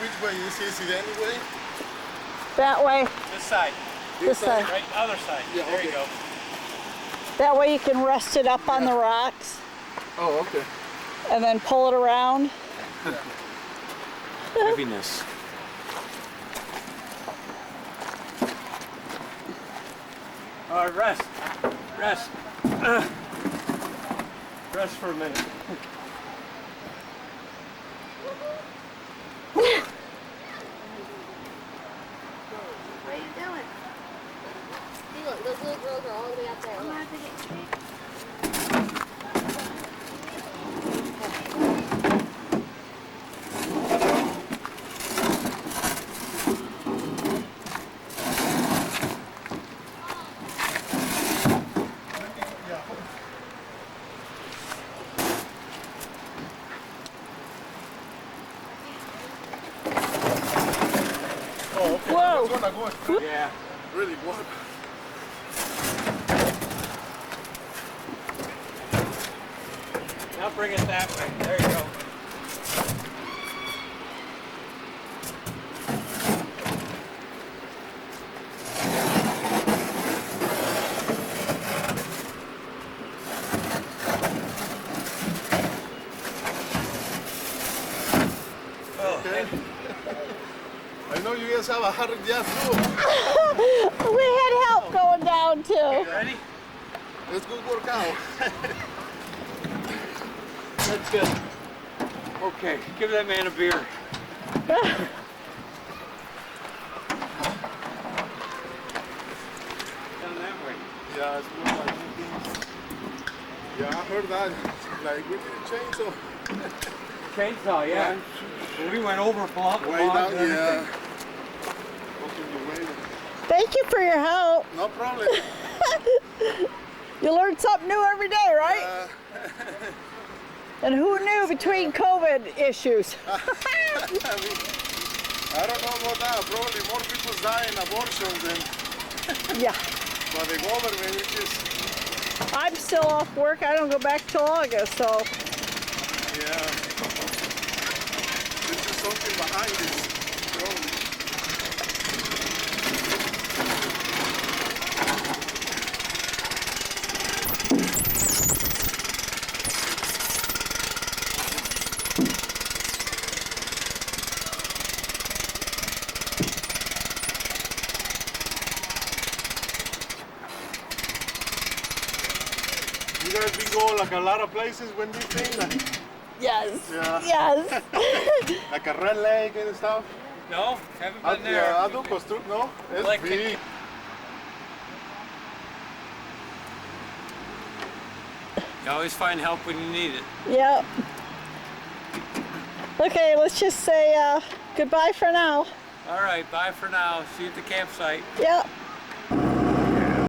which way is easy anyway? That way. This side. This side. Right, other side. Yeah, there okay. you go. That way you can rest it up on the rocks Oh, okay. and then pull it around. Heaviness. All right, rest. Rest. Rest for a minute. What are you doing? See, look, those little girls are all the way up there. I'm gonna have to get treats. Oh, okay. Whoa. It's gonna go Yeah. really good. Now bring it that way. There you go. Okay. I know you guys have a hard job too. We had help going down too. Ready? Let's go work out. That's good. Okay, give that man a beer. Down that way. Yeah, it's more like things. Yeah, I heard that. Like we did a chainsaw. Chainsaw, yeah. We went over block. Way down, yeah. Okay, you waiting. Thank you for your help. No problem. You learn something new every day, right? And who knew between COVID issues? I don't know about that. Probably more people die in abortions than Yeah. by the government, which is, I'm still off work. I don't go back till August, so yeah. This is something behind this, probably. You guys been going like a lot of places when this thing, like, yes. Yeah. Yes. like a Red Lake and stuff? No, haven't been there. Yeah, I do construct, no? It's Like big. You always find help when you need it. Yep. Okay, let's just say goodbye for now. All right, bye for now. See you at the campsite. Yep.